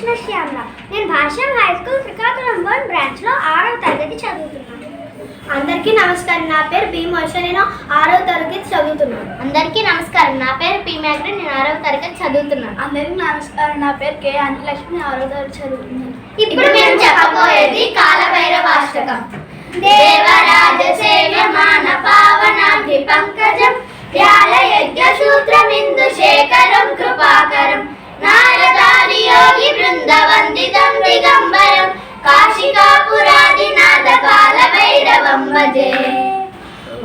కృష్ణశ్యామల. నేను భాష్యం high school Srikakulam 1 బ్రాంచ్లో 6వ తరగతి చదువుతున్నాను. అందరికీ నమస్కారం. నా పేరు బి మోష. నేను 6వ తరగతి చదువుతున్నాను. అందరికీ నమస్కారం. నా పేరు పి మ్యాగ్రీ. నేను 6వ తరగతి చదువుతున్నాను. అందరికీ నమస్కారం. నా పేరు కే అంజలక్ష్మి. 6వ తరగతి చదువుతున్నాను. ఇప్పుడు మేము చెప్పబోయేది కాలభైరవాష్టకం. దేవరాజ సేవ్యమాన పావనాగ్ని పంకజం ధ్యాల యజ్ఞ శూద్రమిందు శేఖరం కృపాకరం నారదారి యోగి బృందవందితం దిగంబరం కాశికాపురాదినాథ కాలభైరవం భజే.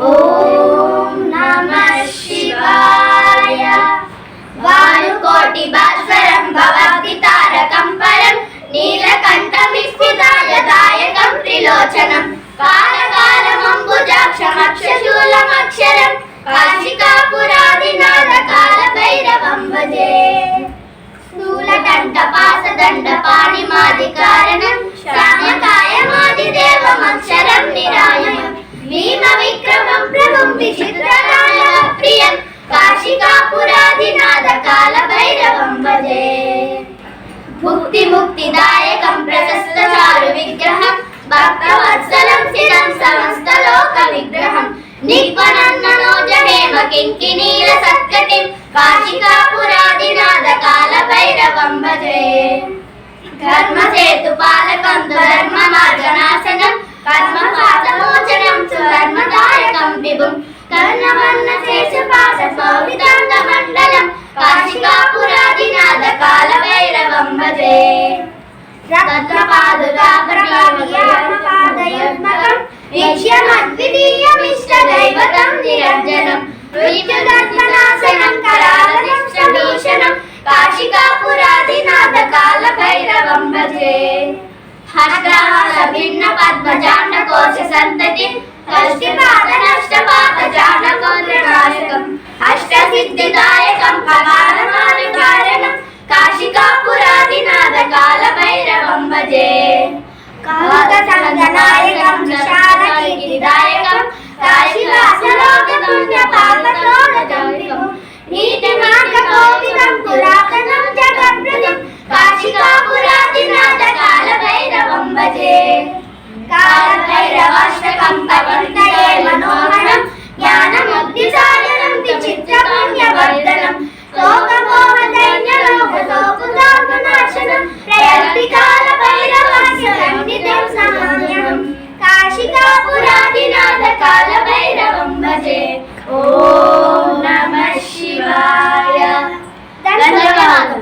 ఓం నమః శివాయ. వానుకోటి భాస్వరం భవద్ది తారకం పరం నీలకంఠమిస్ఫుటాయ దాయకం త్రిలోచనం కాలకాలమంబుజాక్షమక్షశూలమక్షరం కాశికాపురాదినాథ కాలభైరవం భజే. స్థూలకంఠ పాసదండ పాణిమాది కారణం శ్యామకాయమాది దేవమక్షరం నిరామయం భీమ విక్రమం ప్రభుం విచిత్రరాజవ ప్రియం కాశికాపురాదినాథ కాలభైరవం భజే. ముక్తి ముక్తిదాయకం ప్రశస్త చారు విగ్రహం భక్తవత్సలం స్థితం సమస్త లోక విగ్రహం నిగ్వనన్ననోజ హేమ కింకినీల సత్కటిం కాశికాపురాదినాథ కాలభైరవం భజే. ధర్మసేతు పాలకం ధర్మ మార్గనాశనం కర్మపాశమోచనం సుధర్మదాయకం విభుం కర్ణవర్ణ శేషపాశ శోభితాంత మండలం కాశికాపురాదినాథ కాలభైరవం భజే. రత్నపాదుకాపరపాదయుగ్మకం వీక్ష్యమద్వితీయమిష్టదైవతం నిరంజనం మృత్యుదర్శనాశనం కరాలనిష్టభీషణం కాశికాపురాదినాథ కాలభైరవం భజే. హస్రహాస భిన్న పద్మజాండకోశ సంతతిం కష్టిపాదనష్టపాదజాండకోద్రనాశకం అష్టసిద్ధిదాయకం కపాలమాలికారణం కాశికాపురాదినాథ కాలభైరవం భజే. కాకసంగనాయకం విశాలకీర్తిదాయకం కాశీవాసలోకపుణ్యపాపతోడకం నీతిమార్గకోవిదం పురాతనం జగద్భృతం కాశికాపురాదినాథ కాలభైరవం భజే. కాలభైరవాష్టకం తవంతయే మనోహరం జ్ఞానముక్తిసాధనం విచిత్రపుణ్యవర్ధనం లోకమోహదైన్యలోకతోకుతాపనాశనం ప్రయత్తికాలభైరవాస్యం నిత్యం సమాన్యం కాశికాపురాదినాథ కాలభైరవం భజే. ఓం నమః శివాయ. ధన్యవాదాలు.